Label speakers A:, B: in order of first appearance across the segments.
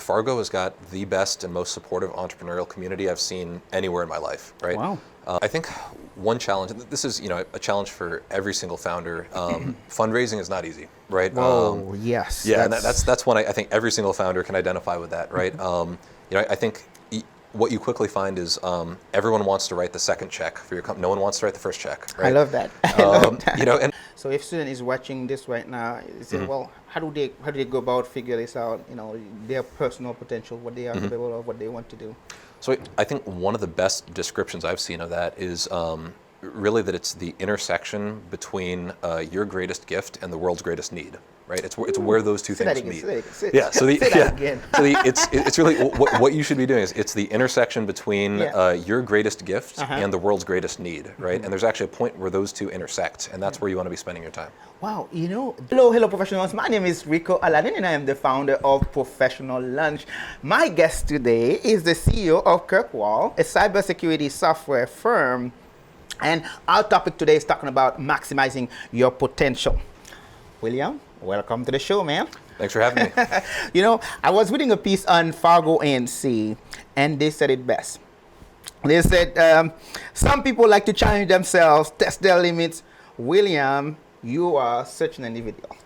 A: Fargo has got the best and most supportive entrepreneurial community I've seen anywhere in my life, right?
B: Wow.
A: I think one challenge, this is a challenge for every single founder. Fundraising is not easy, right?
B: Whoa, yes.
A: Yeah, and that's one I think every single founder can identify with that, right? I think what you quickly find is everyone wants to write the second check for your company. No one wants to write the first check, right?
B: I love that. I love that.
A: And
B: So if student is watching this right now, they say, well, how do they go about figure this out? Their personal potential, what they are capable of, what they want to do.
A: So I think one of the best descriptions I've seen of that is really that it's the intersection between your greatest gift and the world's greatest need, right? It's where those two things meet. Yeah. So it's really what you should be doing is it's the intersection between your greatest gift and the world's greatest need, right? And there's actually a point where those two intersect, and that's where you want to be spending your time.
B: Wow, hello professionals. My name is Rico Aladdin and I am the founder of Professional Lunch. My guest today is the CEO of Kirkwall, a cybersecurity software firm. And our topic today is talking about maximizing your potential. William, welcome to the show, man.
A: Thanks for having me.
B: I was reading a piece on Fargo-based, and they said it best. They said, some people like to challenge themselves, test their limits. William, you are such an individual.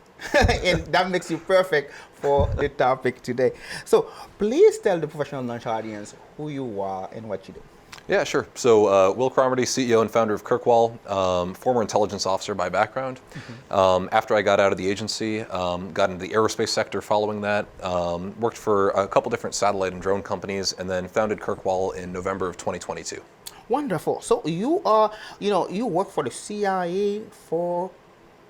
B: And that makes you perfect for the topic today. So please tell the Professional Lunch audience who you are and what you do.
A: Yeah, sure. So Will Cromarty, CEO and founder of Kirkwall, former intelligence officer by background. After I got out of the agency, got into the aerospace sector following that, worked for a couple different satellite and drone companies, and then founded Kirkwall in November of 2022.
B: Wonderful. So you are, you work for the CIA for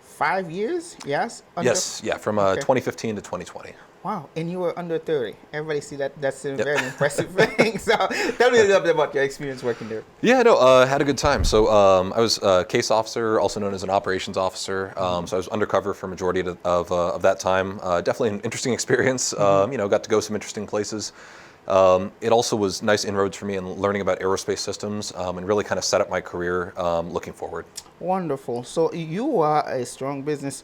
B: 5 years, yes?
A: Yes, yeah, from 2015 to 2020.
B: Wow, and you were under 30. Everybody see that. That's a very impressive thing. So tell me a little bit about your experience working there.
A: Yeah, no, had a good time. So I was a case officer, also known as an operations officer. So I was undercover for a majority of that time. Definitely an interesting experience. Got to go some interesting places. It also was nice inroads for me in learning about aerospace systems and really kind of set up my career looking forward. Wonderful.
B: So you have a strong business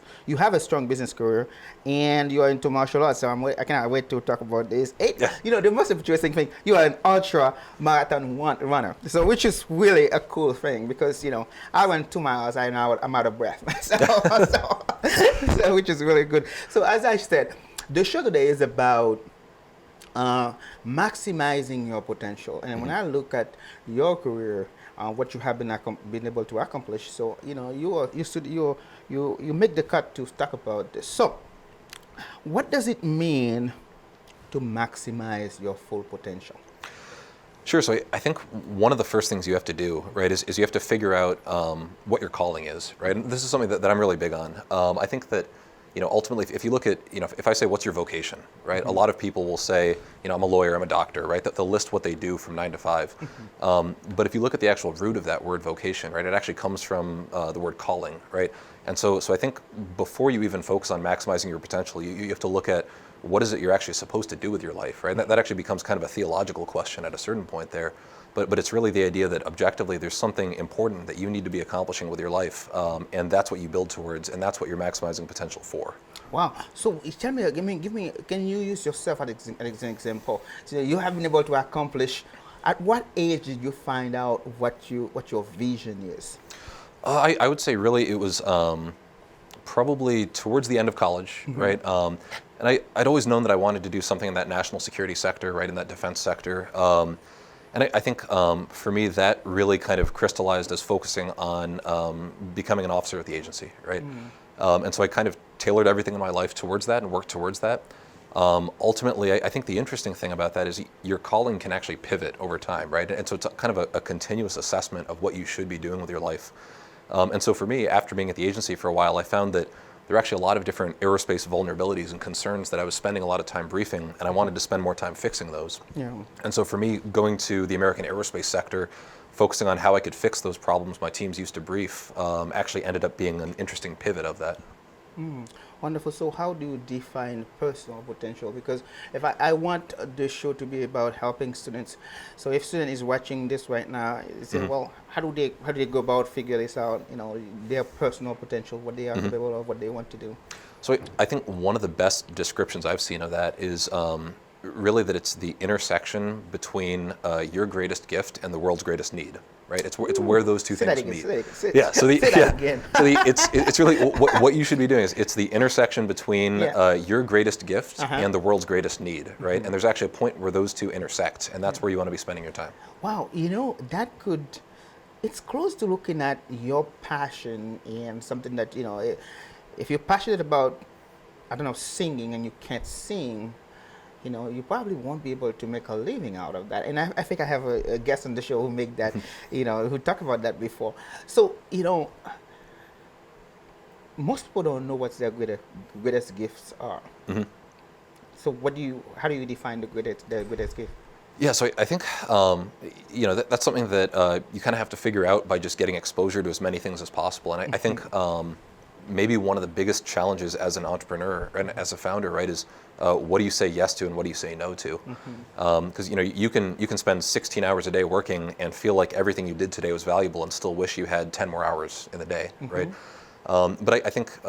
B: career, and you are into martial arts. So I cannot wait to talk about this. The most interesting thing, you are an ultra marathon runner. So which is really a cool thing because I went 2 miles. I'm out of breath. so which is really good. So as I said, the show today is about maximizing your potential. And when I look at your career, what you have been able to accomplish, so you make the cut to talk about this. So, what does it mean to maximize your full potential?
A: Sure. So I think one of the first things you have to do, right, is you have to figure out what your calling is, right? And this is something that I'm really big on. I think that ultimately, if you look at, if I say, what's your vocation, right? A lot of people will say, I'm a lawyer, I'm a doctor, right? They'll list what they do from 9 to 5. But if you look at the actual root of that word vocation, right, it actually comes from the word calling, right? And so I think before you even focus on maximizing your potential, you have to look at what is it you're actually supposed to do with your life, right? That actually becomes kind of a theological question at a certain point there. But it's really the idea that objectively there's something important that you need to be accomplishing with your life, and that's what you build towards, and that's what you're maximizing potential for.
B: Wow. So tell me, give me. Can you use yourself as an example? So you have been able to accomplish. At what age did you find out what your vision is?
A: I would say really it was probably towards the end of college, right? And I'd always known that I wanted to do something in that national security sector, right, in that defense sector. And I think for me, that really kind of crystallized as focusing on becoming an officer at the agency, right? And so I kind of tailored everything in my life towards that and worked towards that. Ultimately, I think the interesting thing about that is your calling can actually pivot over time, right? And so it's kind of a continuous assessment of what you should be doing with your life. And so for me, after being at the agency for a while, I found that there are actually a lot of different aerospace vulnerabilities and concerns that I was spending a lot of time briefing, and I wanted to spend more time fixing those. Yeah. And so for me, going to the American aerospace sector, focusing on how I could fix those problems my teams used to brief, actually ended up being an interesting pivot of that.
B: Wonderful. So how do you define personal potential? Because if I want this show to be about helping students, so if student is watching this right now, they say, well, how do they go about figure this out? Their personal potential, what they are capable of, what they want to do.
A: So I think one of the best descriptions I've seen of that is really that it's the intersection between your greatest gift and the world's greatest need, right? It's where those two things meet. Yeah. So it's really what you should be doing is it's the intersection between your greatest gift and the world's greatest need, right? And there's actually a point where those two intersect, and that's where you want to be spending your time.
B: Wow, it's close to looking at your passion and something that, if you're passionate about, I don't know, singing and you can't sing, you probably won't be able to make a living out of that. And I think I have a guest on the show who make that, who talked about that before. So, most people don't know what their greatest gifts are. Mm-hmm. So how do you define the greatest gift?
A: Yeah, so I think that's something that you kind of have to figure out by just getting exposure to as many things as possible. And I think maybe one of the biggest challenges as an entrepreneur and as a founder, right, is what do you say yes to and what do you say no to? Because you can spend 16 hours a day working and feel like everything you did today was valuable and still wish you had 10 more hours in the day, right? But I think,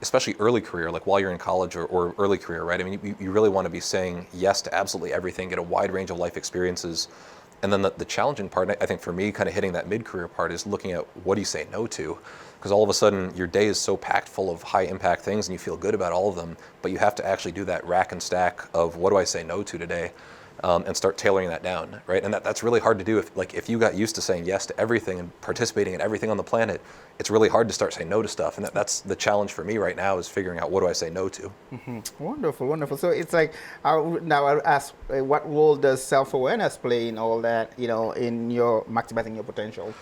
A: especially early career, like while you're in college or early career, right? I mean, you really want to be saying yes to absolutely everything, get a wide range of life experiences. And then the challenging part, I think for me, kind of hitting that mid-career part is looking at what do you say no to? Because all of a sudden your day is so packed full of high impact things and you feel good about all of them, but you have to actually do that rack and stack of what do I say no to today? And start tailoring that down, right? And that's really hard to do if you got used to saying yes to everything and participating in everything on the planet. It's really hard to start saying no to stuff, and that's the challenge for me right now is figuring out what do I say no to.
B: Mm-hmm. Wonderful. So it's like I'll ask, what role does self-awareness play in all that? In your maximizing your potential.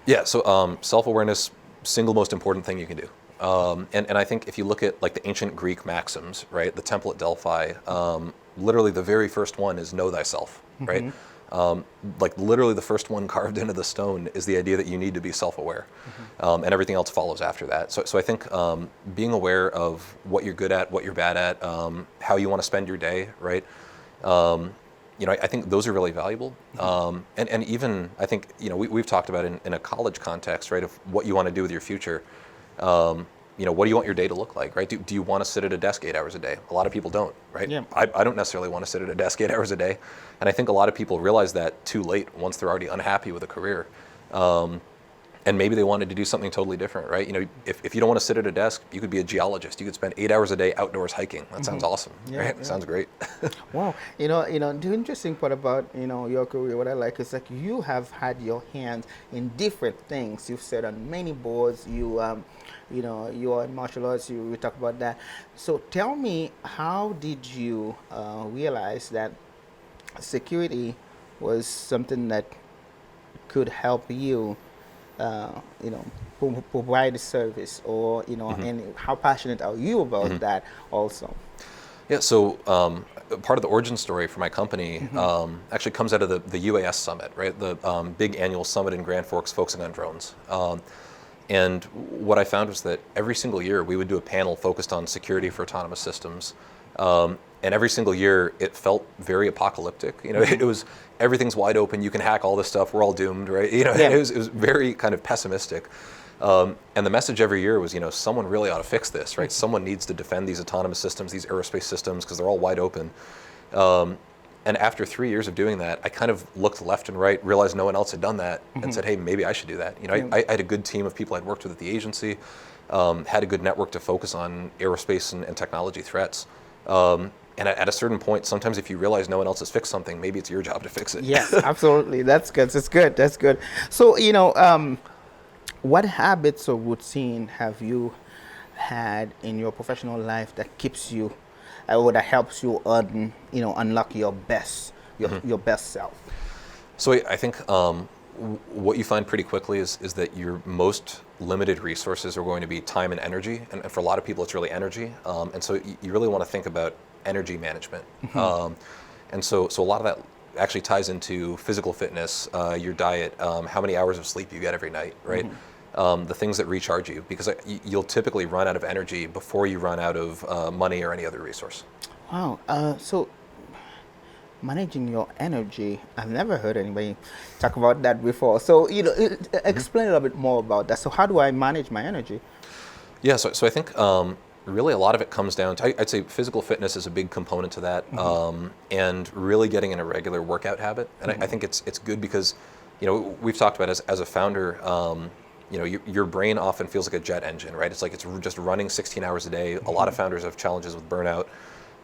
A: Yeah. So self-awareness, single most important thing you can do. And I think if you look at like the ancient Greek maxims, right, the temple at Delphi. Literally the very first one is know thyself, right? Like literally the first one carved into the stone is the idea that you need to be self-aware, and everything else follows after that. So I think being aware of what you're good at, what you're bad at, how you want to spend your day, right? I think those are really valuable. And even I think we've talked about in a college context, right, of what you want to do with your future. What do you want your day to look like, right? Do you want to sit at a desk 8 hours a day? A lot of people don't, right?
B: Yeah.
A: I don't necessarily want to sit at a desk 8 hours a day. And I think a lot of people realize that too late once they're already unhappy with a career. And maybe they wanted to do something totally different, right? If you don't want to sit at a desk, you could be a geologist. You could spend 8 hours a day outdoors hiking. That sounds awesome, right? Yeah. Sounds great.
B: Wow. The interesting part about, your career, what I like is like you have had your hands in different things. You've sat on many boards. You are in martial arts. We talk about that. So tell me, how did you realize that security was something that could help you provide a service, or and how passionate are you about that also?
A: Yeah, so part of the origin story for my company actually comes out of the UAS summit, right? The big annual summit in Grand Forks focusing on drones. And what I found was that every single year we would do a panel focused on security for autonomous systems. And every single year it felt very apocalyptic. It was everything's wide open. You can hack all this stuff. We're all doomed, right? It was very kind of pessimistic. And the message every year was, someone really ought to fix this, right? Someone needs to defend these autonomous systems, these aerospace systems, because they're all wide open. And after 3 years of doing that, I kind of looked left and right, realized no one else had done that, and said, hey, maybe I should do that. I had a good team of people I'd worked with at the agency, had a good network to focus on aerospace and technology threats. And at a certain point, sometimes if you realize no one else has fixed something, maybe it's your job to fix it.
B: Yes, absolutely. That's good. That's good. So, what habits or routine have you had in your professional life that keeps you, or that helps you unlock your best self?
A: So I think what you find pretty quickly is that your most limited resources are going to be time and energy. And for a lot of people, it's really energy. And so you really want to think about energy management. And so a lot of that actually ties into physical fitness, your diet, how many hours of sleep you get every night, right? The things that recharge you, because you'll typically run out of energy before you run out of money or any other resource.
B: Wow. So managing your energy, I've never heard anybody talk about that before. So, explain a little bit more about that. So how do I manage my energy?
A: Yeah, so I think really a lot of it comes down to, I'd say physical fitness is a big component to that, and really getting in a regular workout habit. And I think it's good because, we've talked about as a founder, your brain often feels like a jet engine, right? It's like it's just running 16 hours a day. A lot of founders have challenges with burnout.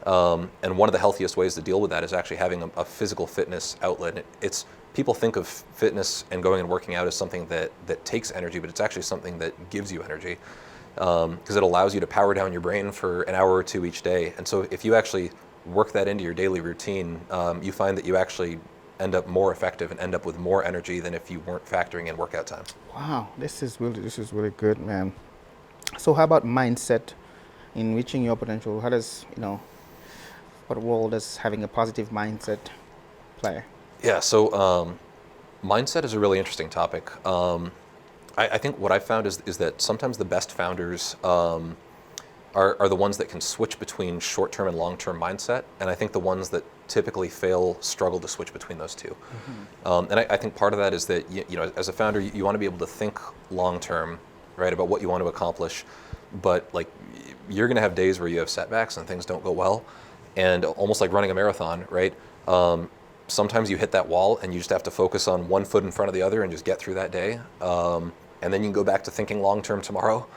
A: And one of the healthiest ways to deal with that is actually having a physical fitness outlet. People think of fitness and going and working out as something that takes energy, but it's actually something that gives you energy, because it allows you to power down your brain for an hour or two each day. And so if you actually work that into your daily routine, you find that you actually end up more effective and end up with more energy than if you weren't factoring in workout time.
B: Wow, this is really good, man. So how about mindset in reaching your potential? How does, what role does having a positive mindset play?
A: Yeah, so mindset is a really interesting topic. I think what I've found is that sometimes the best founders are the ones that can switch between short-term and long-term mindset, and I think the ones that typically fail struggle to switch between those two. And I think part of that is that as a founder, you want to be able to think long-term, right, about what you want to accomplish, but like you're going to have days where you have setbacks and things don't go well, and almost like running a marathon, right? Sometimes you hit that wall and you just have to focus on one foot in front of the other and just get through that day. And then you can go back to thinking long-term tomorrow.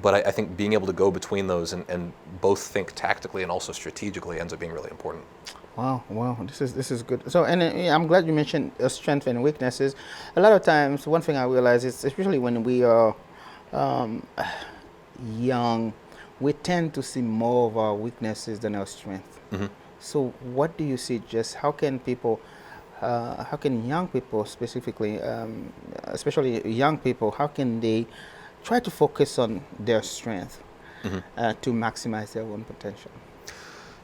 A: But I think being able to go between those and both think tactically and also strategically ends up being really important.
B: Wow, this is good. So, and I'm glad you mentioned strengths and weaknesses. A lot of times, one thing I realize is, especially when we are young, we tend to see more of our weaknesses than our strength. So what do you see, just how can people, how can young people specifically, especially young people, how can they try to focus on their strength to maximize their own potential?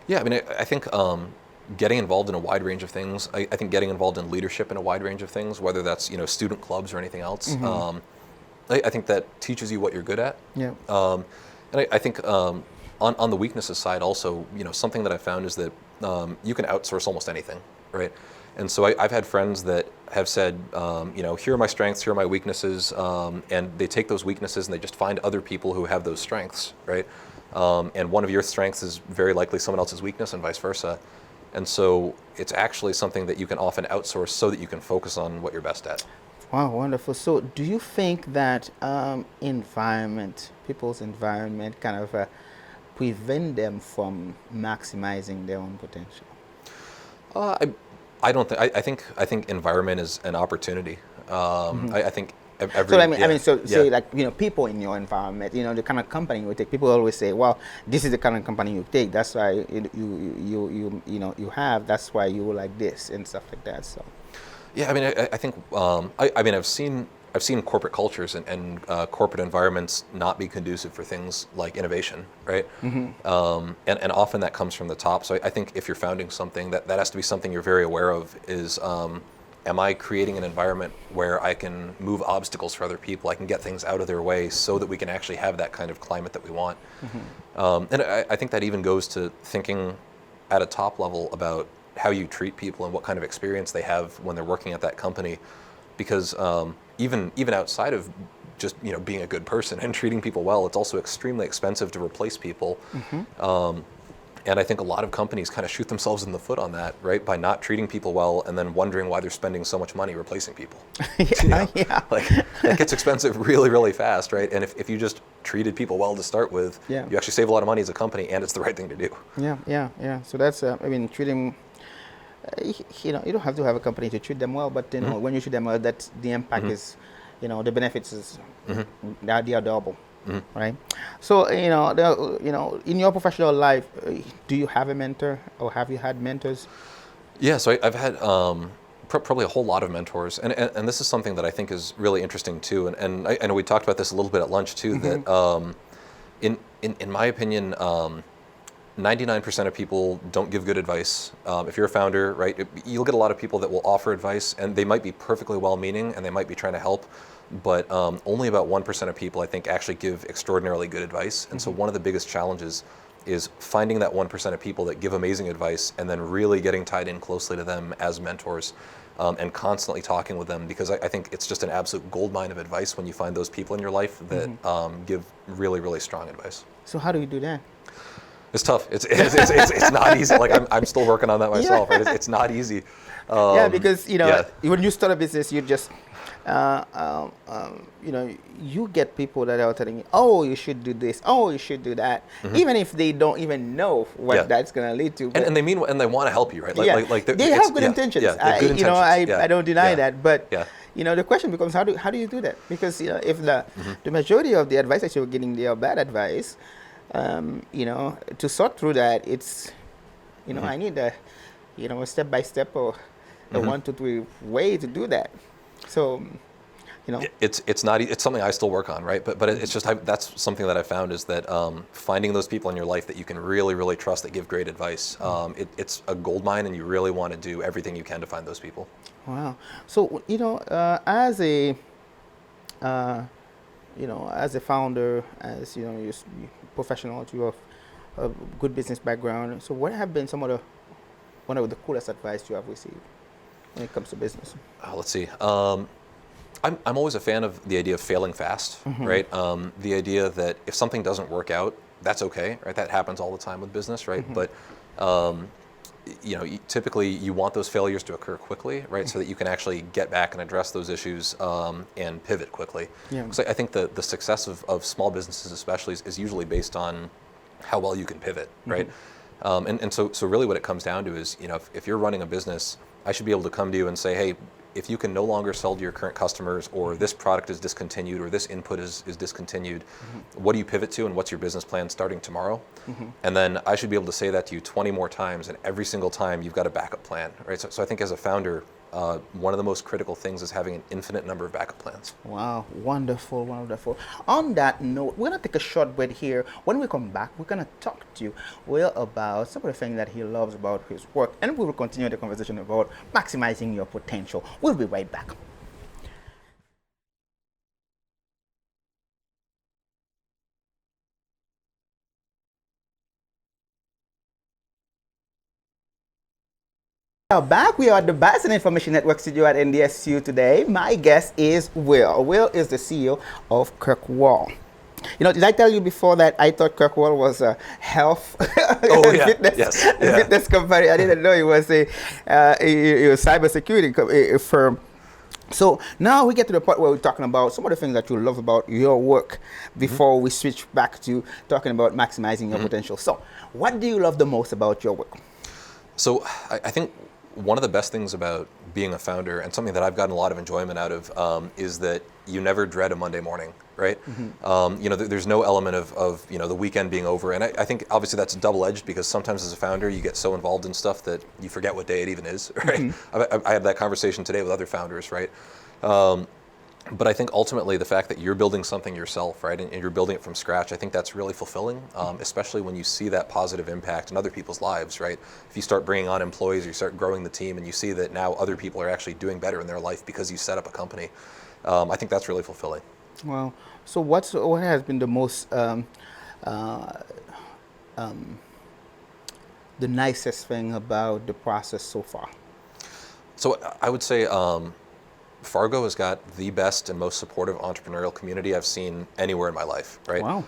A: Yeah, I mean, I think getting involved in a wide range of things, I think getting involved in leadership in a wide range of things, whether that's, student clubs or anything else, I think that teaches you what you're good at.
B: Yeah.
A: And I think on the weaknesses side also, something that I found is that you can outsource almost anything, right? And so I've had friends that have said, here are my strengths, here are my weaknesses, and they take those weaknesses and they just find other people who have those strengths, right? And one of your strengths is very likely someone else's weakness and vice versa. And so it's actually something that you can often outsource so that you can focus on what you're best at.
B: Wow, wonderful. So do you think that people's environment kind of prevent them from maximizing their own potential?
A: I don't think. I think environment is an opportunity. I think every.
B: So say like people in your environment, the kind of company you take. People always say, well, this is the kind of company you take. That's why you have. That's why you like this and stuff like that. So.
A: Yeah, I mean, I think. I've seen corporate cultures and corporate environments not be conducive for things like innovation, right? And often that comes from the top. So I think if you're founding something, that has to be something you're very aware of is, am I creating an environment where I can move obstacles for other people, I can get things out of their way so that we can actually have that kind of climate that we want. And I think that even goes to thinking at a top level about how you treat people and what kind of experience they have when they're working at that company. Because even outside of just being a good person and treating people well, it's also extremely expensive to replace people. And I think a lot of companies kind of shoot themselves in the foot on that, right? By not treating people well and then wondering why they're spending so much money replacing people.
B: Yeah.
A: Like it gets expensive really, really fast, right? And if you just treated people well to start with, you actually save a lot of money as a company, and it's the right thing to do.
B: Yeah. So that's treating. You don't have to have a company to treat them well, but when you treat them well, that's the impact is, the benefits is they are double, right? So in your professional life, do you have a mentor or have you had mentors?
A: Yeah, so I've had probably a whole lot of mentors, and this is something that I think is really interesting too. And I know we talked about this a little bit at lunch too. That in my opinion. 99% of people don't give good advice. If you're a founder, right, you'll get a lot of people that will offer advice, and they might be perfectly well-meaning, and they might be trying to help, but only about 1% of people, I think, actually give extraordinarily good advice. And so one of the biggest challenges is finding that 1% of people that give amazing advice and then really getting tied in closely to them as mentors and constantly talking with them, because I think it's just an absolute goldmine of advice when you find those people in your life that give really, really strong advice.
B: So how do you do that?
A: It's tough. It's not easy. Like I'm still working on that myself. Right? It's not easy.
B: Yeah, because
A: yeah.
B: when you start a business, you just you get people that are telling you, oh, you should do this, oh, you should do that, even if they don't even know what
A: Yeah.
B: that's going to lead to.
A: And they mean and they want to help you, right? Like
B: they have good intentions.
A: Yeah, they have good intentions.
B: I don't deny that, but
A: Yeah.
B: the question becomes how do you do that? Because if the majority of the advice that you're getting, they are bad advice. To sort through that, it's I need a step by step or a 1, 2, 3 way to do that. So,
A: it's not. It's something I still work on, right? But it's just that's something that I found is that finding those people in your life that you can really, really trust that give great advice. It's a gold mine, and you really want to do everything you can to find those people.
B: Wow. So as a as a founder, as you're professional, you have a good business background. So what have been one of the coolest advice you have received when it comes to business?
A: Let's see. I'm always a fan of the idea of failing fast, right? The idea that if something doesn't work out, that's okay, right? That happens all the time with business, right? But typically you want those failures to occur quickly, right? So that you can actually get back and address those issues and pivot quickly. Yeah. So I think the success of small businesses especially is usually based on how well you can pivot, right? So really what it comes down to is, if you're running a business, I should be able to come to you and say, hey, if you can no longer sell to your current customers, or this product is discontinued, or this input is discontinued, what do you pivot to, and what's your business plan starting tomorrow? And then I should be able to say that to you 20 more times, and every single time you've got a backup plan, right? So I think as a founder, one of the most critical things is having an infinite number of backup plans.
B: Wow, wonderful, wonderful. On that note, we're going to take a short break here. When we come back, we're going to talk to Will about some of the things that he loves about his work, and we will continue the conversation about maximizing your potential. We'll be right back. Back, we are at the Bass and Information Network studio at NDSU today. My guest is Will. Will is the CEO of Kirkwall. Did I tell you before that I thought Kirkwall was a health fitness company? I didn't know it was a cybersecurity firm. So now we get to the part where we're talking about some of the things that you love about your work before we switch back to talking about maximizing your potential. So what do you love the most about your work?
A: So I think one of the best things about being a founder, and something that I've gotten a lot of enjoyment out of, is that you never dread a Monday morning, right? There's no element of the weekend being over, and I think obviously that's double-edged, because sometimes as a founder you get so involved in stuff that you forget what day it even is, right? I had that conversation today with other founders, right? But I think ultimately the fact that you're building something yourself, right, and you're building it from scratch, I think that's really fulfilling, especially when you see that positive impact in other people's lives, right? If you start bringing on employees, or you start growing the team, and you see that now other people are actually doing better in their life because you set up a company, I think that's really fulfilling.
B: Well, so what has been the most, the nicest thing about the process so far?
A: So I would say Fargo has got the best and most supportive entrepreneurial community I've seen anywhere in my life, right?
B: Wow.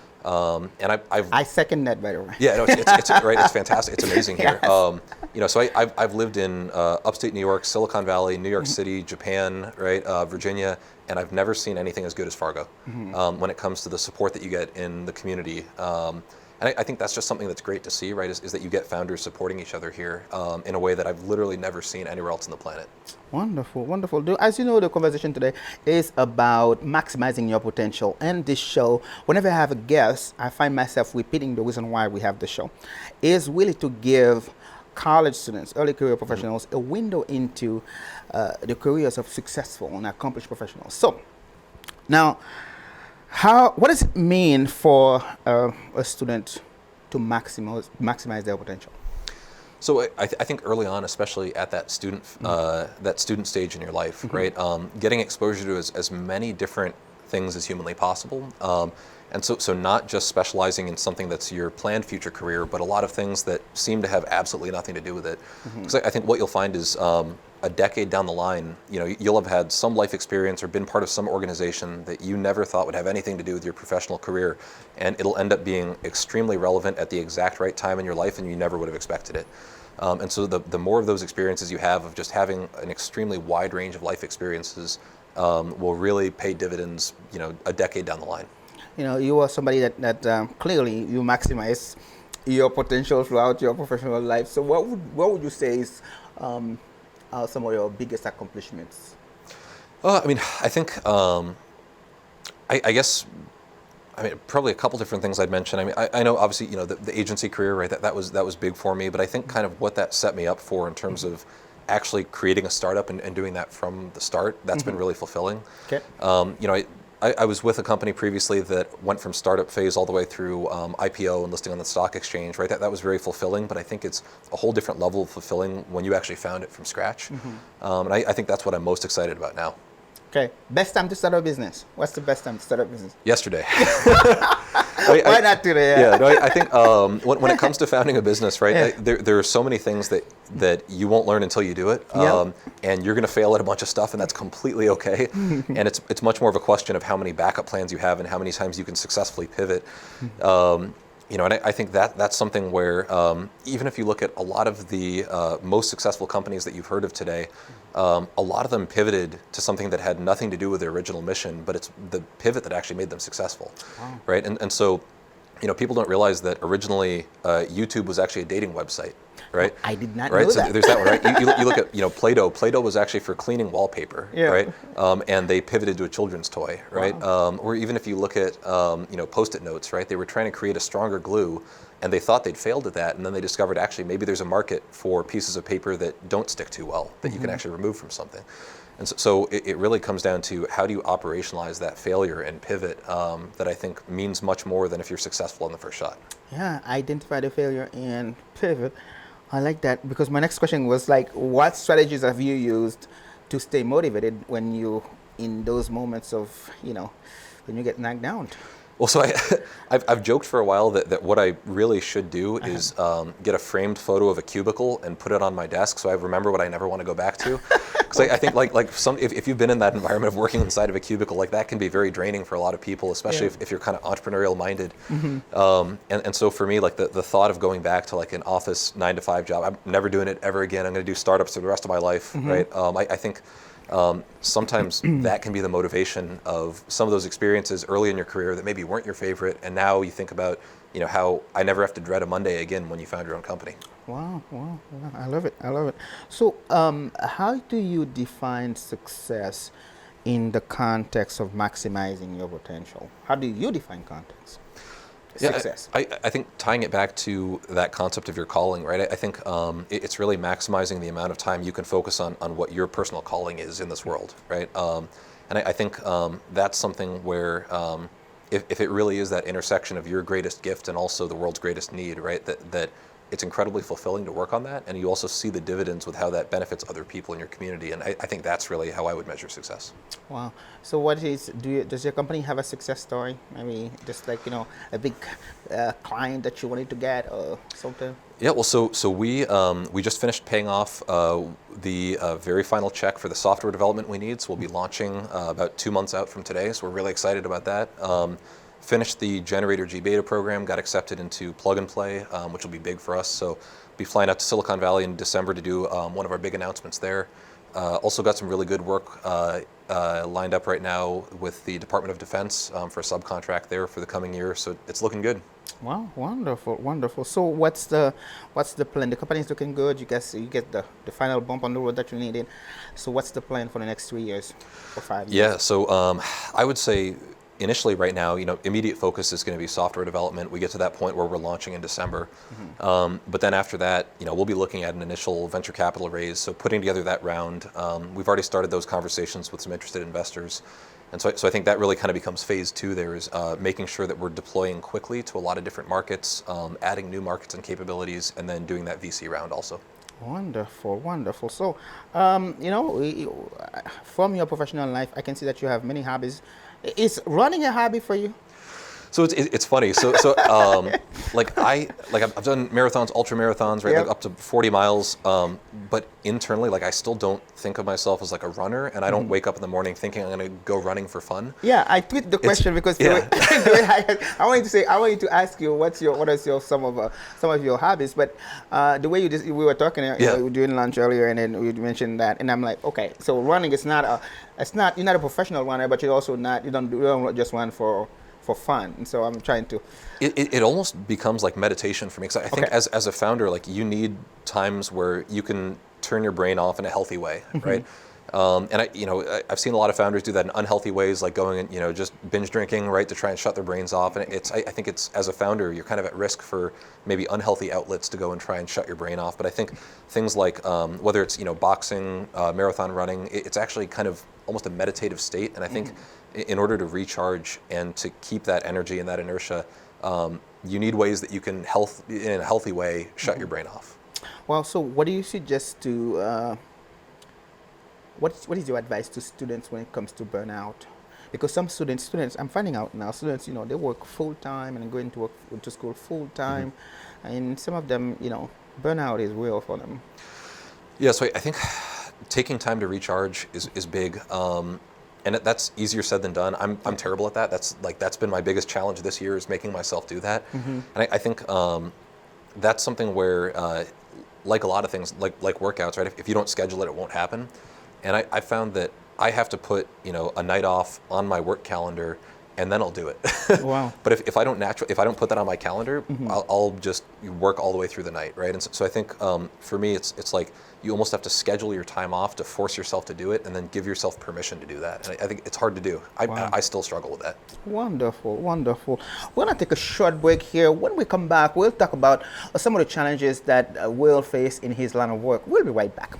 A: And
B: I second that, by the way.
A: Yeah, no, it's right. It's fantastic. It's amazing here.
B: Yes.
A: So I've lived in upstate New York, Silicon Valley, New York City, Japan, right, Virginia, and I've never seen anything as good as Fargo when it comes to the support that you get in the community. And I think that's just something that's great to see, right, is that you get founders supporting each other here in a way that I've literally never seen anywhere else on the planet.
B: Wonderful, wonderful. As you know, the conversation today is about maximizing your potential. And this show, whenever I have a guest, I find myself repeating the reason why we have the show, is really to give college students, early career professionals, a window into the careers of successful and accomplished professionals. So, now, what does it mean for a student to maximize their potential?
A: So I think early on, especially at that student stage in your life, right, getting exposure to as many different things as humanly possible, and so not just specializing in something that's your planned future career, but a lot of things that seem to have absolutely nothing to do with it. Because I think what you'll find is a decade down the line, you'll have had some life experience or been part of some organization that you never thought would have anything to do with your professional career, and it'll end up being extremely relevant at the exact right time in your life, and you never would have expected it. And so the more of those experiences you have of just having an extremely wide range of life experiences will really pay dividends, a decade down the line.
B: You are somebody that clearly you maximize your potential throughout your professional life. So what would you say is some of your biggest accomplishments?
A: I think, I guess, probably a couple different things I'd mention. I know obviously, the agency career, right? That was big for me, but I think kind of what that set me up for in terms of actually creating a startup and doing that from the start, that's been really fulfilling.
B: Okay.
A: I was with a company previously that went from startup phase all the way through IPO and listing on the stock exchange, right? That was very fulfilling, but I think it's a whole different level of fulfilling when you actually found it from scratch. And I think that's what I'm most excited about now.
B: Okay. Best time to start a business? What's the best time to start a business?
A: Yesterday.
B: Why not today?
A: Yeah, I think when it comes to founding a business, right, there are so many things that you won't learn until you do it, and you're going to fail at a bunch of stuff, and that's completely okay. And it's much more of a question of how many backup plans you have and how many times you can successfully pivot. And I think that's something where even if you look at a lot of the most successful companies that you've heard of today, a lot of them pivoted to something that had nothing to do with their original mission, but it's the pivot that actually made them successful, right? And so, people don't realize that originally YouTube was actually a dating website, right?
B: I did not
A: know
B: that.
A: So there's that one, right? You look at Play-Doh. Play-Doh was actually for cleaning wallpaper, right? And they pivoted to a children's toy, right? Or even if you look at Post-it notes, right? They were trying to create a stronger glue, and they thought they'd failed at that, and then they discovered actually maybe there's a market for pieces of paper that don't stick too well, that you can actually remove from something. And so it really comes down to how do you operationalize that failure and pivot that I think means much more than if you're successful on the first shot.
B: Yeah, identify the failure and pivot. I like that, because my next question was like, what strategies have you used to stay motivated when you, in those moments of, when you get knocked down?
A: Well, so I've joked for a while that what I really should do is get a framed photo of a cubicle and put it on my desk so I remember what I never want to go back to. Because I think if you've been in that environment of working inside of a cubicle, that can be very draining for a lot of people, especially if you're kind of entrepreneurial minded. And so for me, the thought of going back to an office 9-to-5 job, I'm never doing it ever again. I'm going to do startups for the rest of my life, right? I think sometimes that can be the motivation of some of those experiences early in your career that maybe weren't your favorite, and now you think about how I never have to dread a Monday again when you found your own company.
B: Wow, I love it. So how do you define success in the context of maximizing your potential? How do you define success?
A: I think tying it back to that concept of your calling, right? I think it's really maximizing the amount of time you can focus on what your personal calling is in this world, right? And I think that's something where if it really is that intersection of your greatest gift and also the world's greatest need, right? That it's incredibly fulfilling to work on that, and you also see the dividends with how that benefits other people in your community, and I think that's really how I would measure success.
B: Wow. So does your company have a success story? Maybe just a big client that you wanted to get or something?
A: Yeah, well, so we just finished paying off the very final check for the software development we need, so we'll be launching about 2 months out from today, so we're really excited about that. Finished the Generator G beta program, got accepted into Plug and Play, which will be big for us. So be flying out to Silicon Valley in December to do one of our big announcements there. Also got some really good work lined up right now with the Department of Defense for a subcontract there for the coming year. So it's looking good.
B: Wow, wonderful. So what's the plan? The company is looking good. You get the final bump on the road that you needed. So what's the plan for the next 3 years or 5 years?
A: Yeah, so I would say initially right now, immediate focus is going to be software development. We get to that point where we're launching in December. But then after that, we'll be looking at an initial venture capital raise. So putting together that round, we've already started those conversations with some interested investors. And so I think that really kind of becomes phase 2 there is making sure that we're deploying quickly to a lot of different markets, adding new markets and capabilities, and then doing that VC round also.
B: Wonderful. So, from your professional life, I can see that you have many hobbies. Is running a hobby for you?
A: So it's funny. Like I've done marathons, ultra marathons, right?
B: Yep.
A: Like up to 40 miles. But internally, like I still don't think of myself as like a runner, and I don't wake up in the morning thinking I'm going to go running for fun.
B: Yeah, I tweet the question because
A: yeah.
B: I wanted to ask you what is some of your hobbies, but the way we were talking during lunch earlier, and then you mentioned that, and I'm like, okay, so running is not you're not a professional runner, but you don't just run for fun. And so I'm trying to.
A: It almost becomes like meditation for me, because I think as a founder, like you need times where you can turn your brain off in a healthy way, right? And I've seen a lot of founders do that in unhealthy ways, like going and just binge drinking, right, to try and shut their brains off. And I think it's, as a founder, you're kind of at risk for maybe unhealthy outlets to go and try and shut your brain off. But I think things like whether it's boxing, marathon running, it's actually kind of almost a meditative state. And I think in order to recharge and to keep that energy and that inertia, you need ways that you can in a healthy way shut your brain off.
B: Well, so what do you suggest to? What is your advice to students when it comes to burnout? Because some students, I'm finding out now, students, they work full time and going to school full time, and some of them, burnout is real for them.
A: Yeah, so I think taking time to recharge is big, and that's easier said than done. I'm terrible at that. That's been my biggest challenge this year, is making myself do that. And I think that's something where, like a lot of things, like workouts, right? If you don't schedule it, it won't happen. And I found that I have to put a night off on my work calendar, and then I'll do it.
B: Wow.
A: But if I don't put that on my calendar, I'll just work all the way through the night, right? And so I think for me, it's like you almost have to schedule your time off to force yourself to do it, and then give yourself permission to do that. And I think it's hard to do. I still struggle with that.
B: Wonderful, wonderful. We're going to take a short break here. When we come back, we'll talk about some of the challenges that Will faced in his line of work. We'll be right back.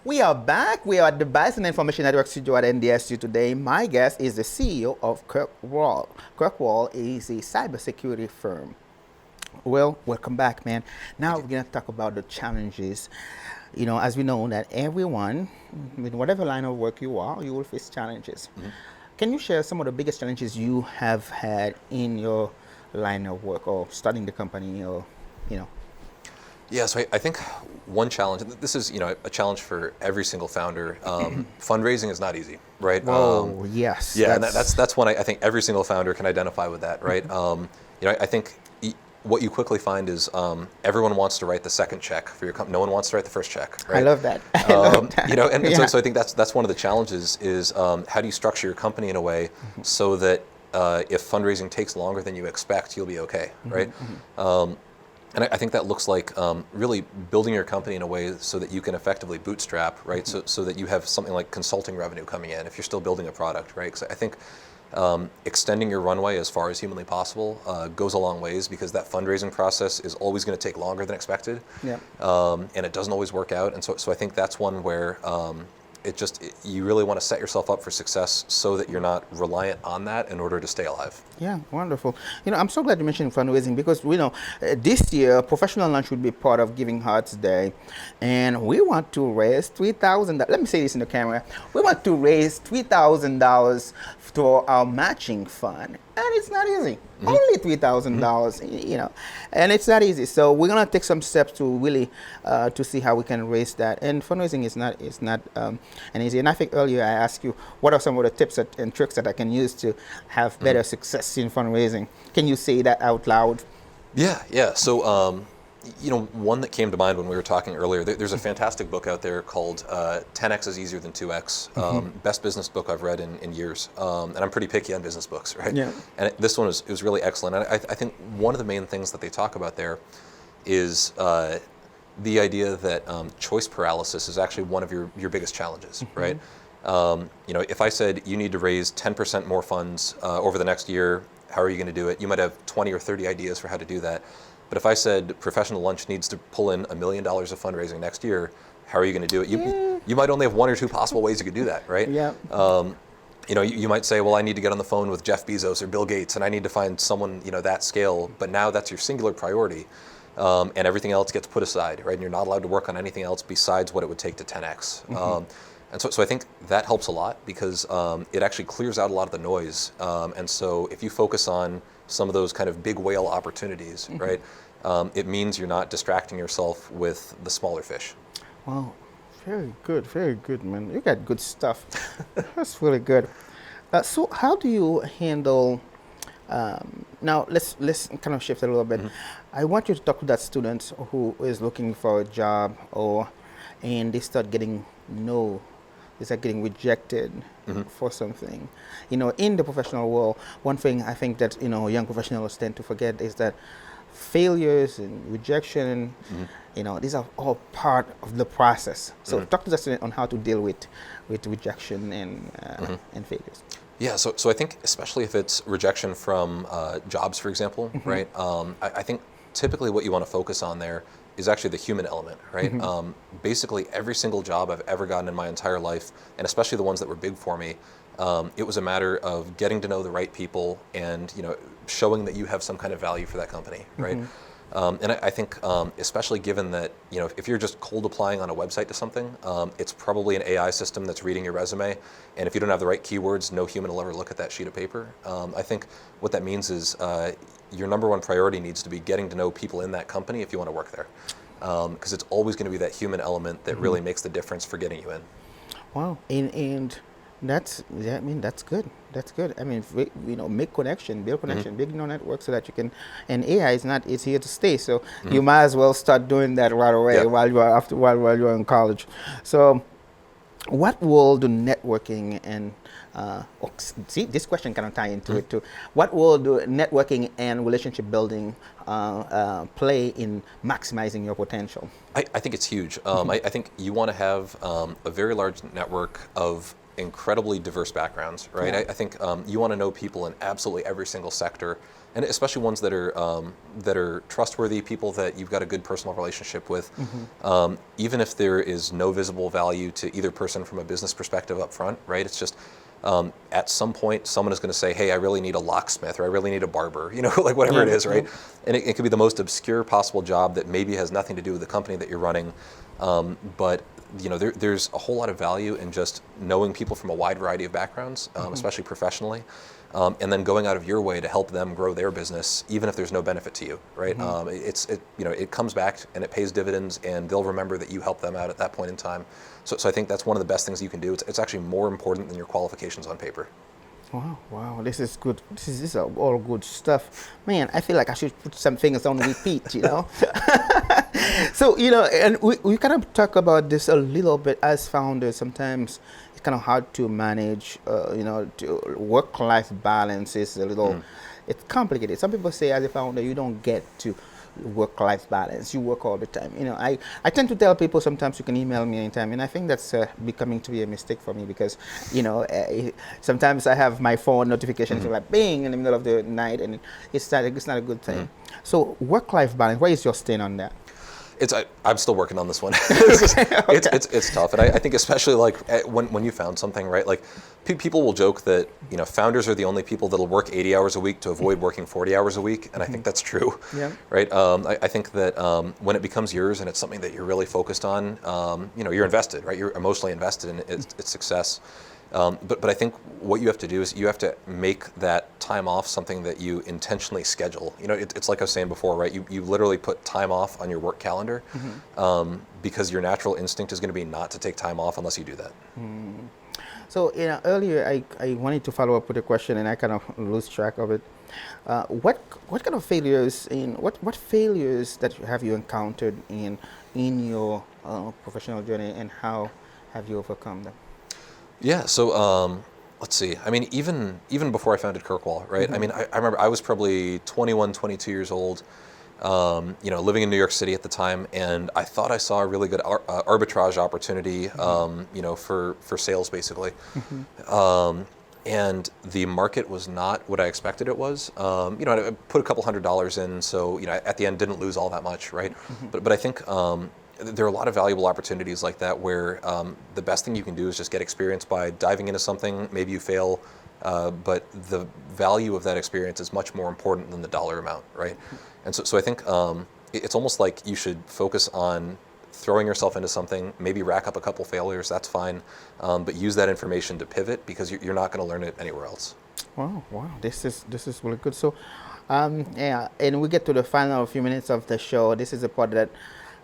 B: We are back. We are at the Bison Information Network studio at NDSU today. My guest is the CEO of Kirkwall. Kirkwall is a cybersecurity firm. Well, welcome back, man. Now we're going to talk about the challenges. As we know that everyone, in whatever line of work you are, you will face challenges. Can you share some of the biggest challenges you have had in your line of work, or starting the company, or
A: Yeah, so I think one challenge, this is a challenge for every single founder. Fundraising is not easy, right?
B: Oh, yes.
A: Yeah, and that's one I think every single founder can identify with that, right? I think what you quickly find is everyone wants to write the second check for your company. No one wants to write the first check, right?
B: I love that. I love that.
A: So I think that's one of the challenges is how do you structure your company in a way so that if fundraising takes longer than you expect, you'll be okay, right? And I think that looks like really building your company in a way so that you can effectively bootstrap, right? So that you have something like consulting revenue coming in if you're still building a product, right? Because I think extending your runway as far as humanly possible goes a long ways, because that fundraising process is always going to take longer than expected, and it doesn't always work out. And so I think that's one where you really want to set yourself up for success so that you're not reliant on that in order to stay alive.
B: Yeah, wonderful. I'm so glad you mentioned fundraising, because this year Professional Lunch will be part of Giving Hearts Day, and we want to raise $3,000. Let me say this in the camera. We want to raise $3,000 for our matching fund, and it's not easy. Only $3,000, and it's not easy. So we're gonna take some steps to really to see how we can raise that. And fundraising is not an easy. And I think earlier I asked you what are some of the tips and tricks that I can use to have better success in fundraising. Can you say that out loud?
A: Yeah. So one that came to mind when we were talking earlier, there's a fantastic book out there called 10X is Easier Than 2X. Best business book I've read in years. And I'm pretty picky on business books, right? Yeah. And this one was really excellent. And I think one of the main things that they talk about there is the idea that choice paralysis is actually one of your biggest challenges, right? If I said you need to raise 10% more funds over the next year, how are you going to do it? You might have 20 or 30 ideas for how to do that. But if I said Professional Lunch needs to pull in $1 million of fundraising next year, how are you going to do it? You might only have one or two possible ways you could do that, right?
B: Yeah.
A: You might say, well, I need to get on the phone with Jeff Bezos or Bill Gates, and I need to find someone that scale. But now that's your singular priority. and everything else gets put aside, right? And you're not allowed to work on anything else besides what it would take to 10x. And so I think that helps a lot because it actually clears out a lot of the noise. And so if you focus on some of those kind of big whale opportunities, right, it means you're not distracting yourself with the smaller fish.
B: Wow, very good, man. You got good stuff. That's really good. So how do you handle? Now let's kind of shift a little bit. I want you to talk to that student who is looking for a job, and they start getting no. They start getting rejected for something. In the professional world, one thing I think that young professionals tend to forget is that failures and rejection, these are all part of the process. So talk to the student on how to deal with rejection and failures.
A: Yeah, so I think especially if it's rejection from jobs, for example, right? I think typically what you want to focus on there is actually the human element, right? Basically every single job I've ever gotten in my entire life, and especially the ones that were big for me, it was a matter of getting to know the right people and showing that you have some kind of value for that company, right? And I think especially given that if you're just cold applying on a website to something, it's probably an AI system that's reading your resume, and if you don't have the right keywords, no human will ever look at that sheet of paper. I think what that means is your number one priority needs to be getting to know people in that company if you want to work there, because it's always going to be that human element that really makes the difference for getting you in.
B: Wow, and that's good. That's good. I mean, make connection, build connection, big network so that you can. And AI is here to stay. So you might as well start doing that right away while you're in college. So, what role do networking and see, this question kind of tie into it too. What role do networking and relationship building play in maximizing your potential?
A: I think it's huge. I think you want to have a very large network of incredibly diverse backgrounds, right? I think you want to know people in absolutely every single sector, and especially ones that are trustworthy, people that you've got a good personal relationship with. Even if there is no visible value to either person from a business perspective up front, right? It's just at some point someone is going to say, hey, I really need a locksmith, or I really need a barber, like whatever it is, right? And it could be the most obscure possible job that maybe has nothing to do with the company that you're running, but there's a whole lot of value in just knowing people from a wide variety of backgrounds, especially professionally, and then going out of your way to help them grow their business, even if there's no benefit to you, right? It comes back and it pays dividends, and they'll remember that you helped them out at that point in time. So I think that's one of the best things you can do. It's actually more important than your qualifications on paper.
B: Wow, this is good. This is all good stuff. Man, I feel like I should put some things on repeat, So, and we kind of talk about this a little bit as founders. Sometimes it's kind of hard to manage, to work-life balance is a little, it's complicated. Some people say as a founder, you don't get to work-life balance. You work all the time. I tend to tell people sometimes you can email me anytime, and I think that's becoming to be a mistake for me because, sometimes I have my phone notifications like bing in the middle of the night, and it's not a good thing. So work-life balance, what is your stand on that?
A: I'm still working on this one. It's tough, and I think especially like when you found something, right? Like people will joke that founders are the only people that'll work 80 hours a week to avoid working 40 hours a week, and I think that's true. Right? I think that when it becomes yours and it's something that you're really focused on, you're invested, right? You're emotionally invested in its success. But I think what you have to do is you have to make that time off something that you intentionally schedule. It's like I was saying before, right? You literally put time off on your work calendar because your natural instinct is going to be not to take time off unless you do that.
B: So earlier I wanted to follow up with a question and I kind of lose track of it. What kind of failures what failures that have you encountered in your professional journey, and how have you overcome them?
A: Yeah, so let's see. I mean, even before I founded Kirkwall, right? I mean, I remember I was probably 21, 22 years old, living in New York City at the time, and I thought I saw a really good arbitrage opportunity, for sales, basically. And the market was not what I expected it was. I put a couple $100s in, so at the end didn't lose all that much, right? But I think there are a lot of valuable opportunities like that where the best thing you can do is just get experience by diving into something. Maybe you fail, but the value of that experience is much more important than the dollar amount, right? And so I think it's almost like you should focus on throwing yourself into something, maybe rack up a couple failures, that's fine, but use that information to pivot because you're not going to learn it anywhere else.
B: Wow, wow, this is really good. So, yeah, and we get to the final few minutes of the show. This is the part that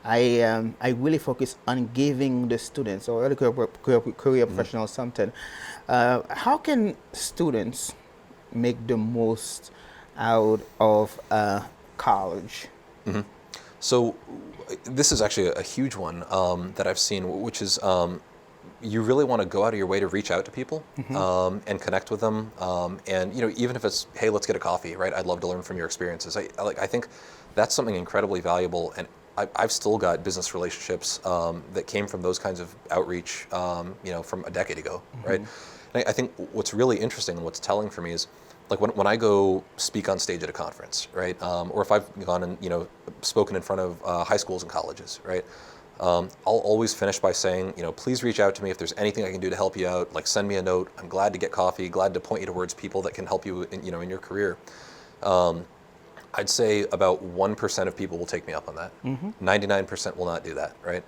B: I really focus on giving the students or early career professionals something. How can students make the most out of college?
A: So this is actually a huge one that I've seen, which is you really want to go out of your way to reach out to people and connect with them. And even if it's, hey, let's get a coffee, right? I'd love to learn from your experiences. I think that's something incredibly valuable. And I've still got business relationships that came from those kinds of outreach, from a decade ago, right? And I think what's really interesting and what's telling for me is, like when I go speak on stage at a conference, right? Or if I've gone and spoken in front of high schools and colleges, right? I'll always finish by saying, please reach out to me if there's anything I can do to help you out. Like send me a note. I'm glad to get coffee. Glad to point you towards people that can help you in your career. I'd say about 1% of people will take me up on that. 99% will not do that, right?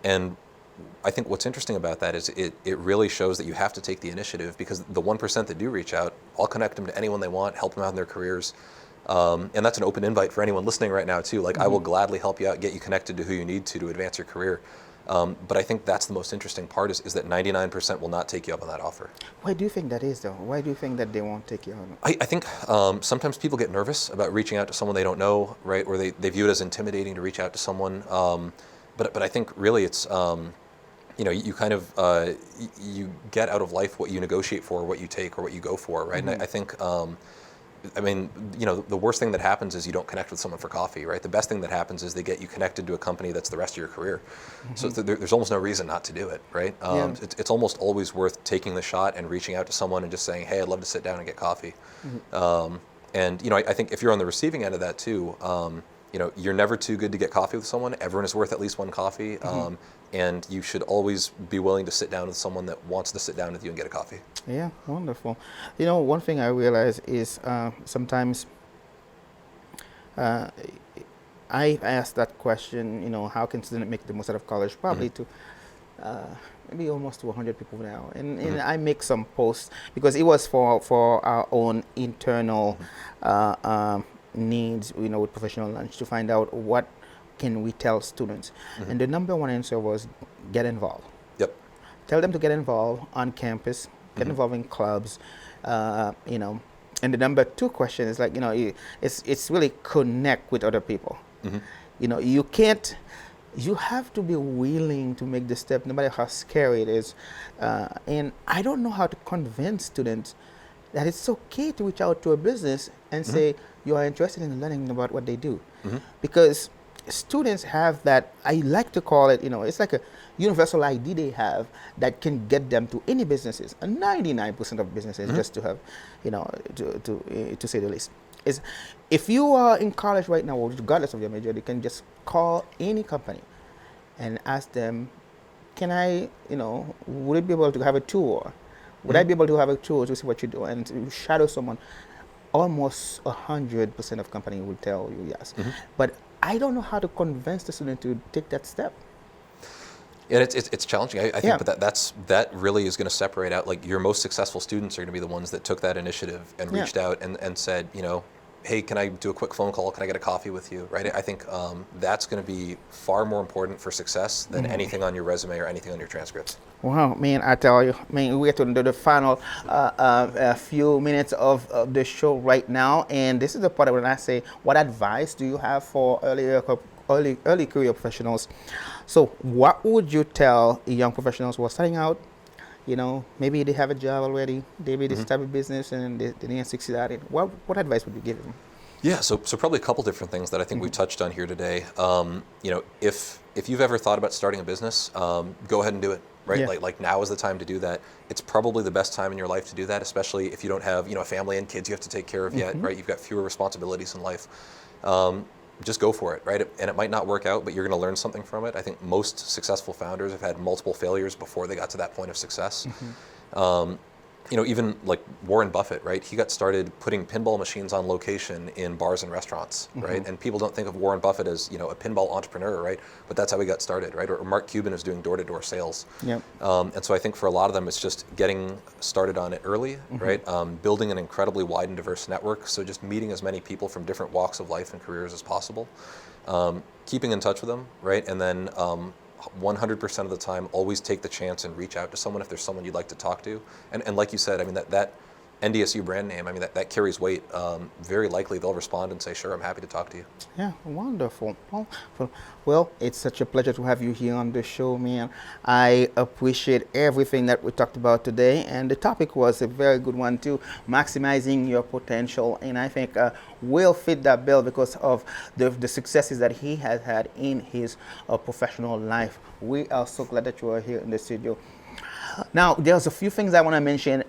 A: And I think what's interesting about that is it really shows that you have to take the initiative, because the 1% that do reach out, I'll connect them to anyone they want, help them out in their careers. And that's an open invite for anyone listening right now too. Like I will gladly help you out, get you connected to who you need to advance your career. But I think that's the most interesting part is that 99% will not take you up on that offer.
B: Why do you think that is, though? Why do you think that they won't take you on?
A: I think sometimes people get nervous about reaching out to someone they don't know, right? Or they view it as intimidating to reach out to someone. But I think really it's, you kind of, you get out of life what you negotiate for, what you take, or what you go for, right? And I think, the worst thing that happens is you don't connect with someone for coffee, right? The best thing that happens is they get you connected to a company that's the rest of your career. So there's almost no reason not to do it, right? It's almost always worth taking the shot and reaching out to someone and just saying, hey, I'd love to sit down and get coffee. I think if you're on the receiving end of that too, you're never too good to get coffee with someone. Everyone is worth at least one coffee. And you should always be willing to sit down with someone that wants to sit down with you and get a coffee.
B: Yeah, wonderful. One thing I realize is sometimes I ask that question, how can students make the most out of college? Probably to maybe almost to 100 people now. And I make some posts because it was for our own internal needs, with professional lunch, to find out what can we tell students. And the number one answer was get involved. Yep. Tell them to get involved on campus, get involved in clubs, And the number two question is it's really connect with other people. You have to be willing to make the step, no matter how scary it is. And I don't know how to convince students that it's okay to reach out to a business and say you are interested in learning about what they do. Because students have that, I like to call it, it's like a universal ID they have that can get them to any businesses. And 99% of businesses, just to have, to say the least, is if you are in college right now, regardless of your major, you can just call any company and ask them, can I, would I be able to have a tour? Would I be able to have a tour to see what you do and to shadow someone? Almost 100% of company will tell you yes. But I don't know how to convince the student to take that step.
A: And it's challenging. I think, but that really is going to separate out, like, your most successful students are going to be the ones that took that initiative and reached out and said, hey, can I do a quick phone call? Can I get a coffee with you? Right? I think that's going to be far more important for success than anything on your resume or anything on your transcripts.
B: Wow, man, I tell you, man, we get to the final few minutes of the show right now. And this is the part when I say, what advice do you have for early career professionals? So what would you tell young professionals who are starting out? Maybe they have a job already, maybe they start a business and they didn't succeed at it. What advice would you give them?
A: Yeah, so probably a couple different things that I think we touched on here today. If you've ever thought about starting a business, go ahead and do it. Right,
B: Yeah.
A: like now is the time to do that. It's probably the best time in your life to do that, especially if you don't have a family and kids you have to take care of yet. Right, you've got fewer responsibilities in life. Just go for it, right? And it might not work out, but you're going to learn something from it. I think most successful founders have had multiple failures before they got to that point of success. even like Warren Buffett, right? He got started putting pinball machines on location in bars and restaurants, right? And people don't think of Warren Buffett as, a pinball entrepreneur, right? But that's how he got started, right? Or Mark Cuban is doing door-to-door sales.
B: Yep.
A: And so I think for a lot of them, it's just getting started on it early, right? Building an incredibly wide and diverse network. So just meeting as many people from different walks of life and careers as possible. Keeping in touch with them, right? And then 100% of the time, always take the chance and reach out to someone if there's someone you'd like to talk to. And like you said, I mean, that NDSU brand name, I mean, that carries weight. Very likely they'll respond and say, sure, I'm happy to talk to you.
B: Yeah, wonderful. Well, it's such a pleasure to have you here on the show, man. I appreciate everything that we talked about today, and the topic was a very good one too, maximizing your potential, and I think will fit that bill because of the successes that he has had in his professional life. We are so glad that you are here in the studio. Now, there's a few things I want to mention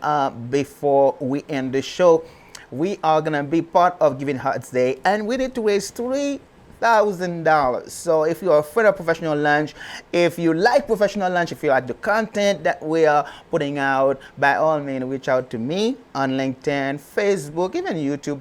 B: before we end the show. We are going to be part of Giving Hearts Day, and we need to raise $3,000. So if you're a friend of Professional Lunch, if you like Professional Lunch, if you like the content that we are putting out, by all means, reach out to me on LinkedIn, Facebook, even YouTube,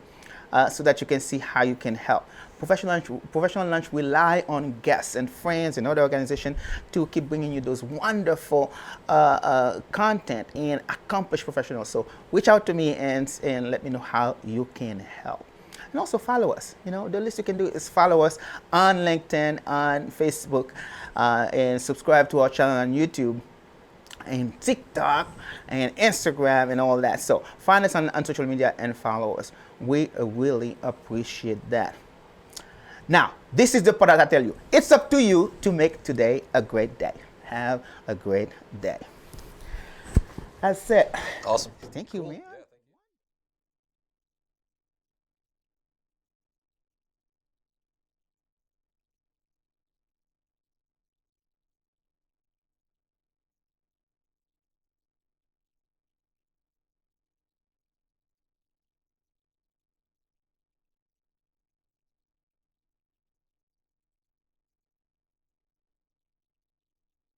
B: so that you can see how you can help. Professional Lunch rely on guests and friends and other organizations to keep bringing you those wonderful content and accomplished professionals. So reach out to me and let me know how you can help. And also follow us. The least you can do is follow us on LinkedIn, on Facebook, and subscribe to our channel on YouTube and TikTok and Instagram and all that. So find us on social media and follow us. We really appreciate that. Now, this is the part that I tell you. It's up to you to make today a great day. Have a great day. That's it.
A: Awesome.
B: Thank you, man.